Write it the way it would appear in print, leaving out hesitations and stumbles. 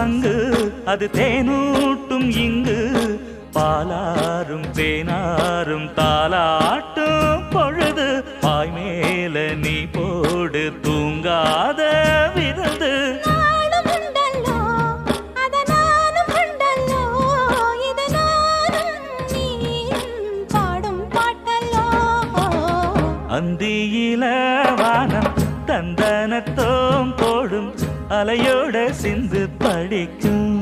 சங்கு அது தேனூட்டும் இங்கு பாலாரும் தேனாரும் தாலாட்டும் பொழுது பாய் மேல நீ போடு தூங்காத விருந்து அந்தியில வானம் தந்தனத்தோம் போடும் அலையோட சிந்து படிக்கும்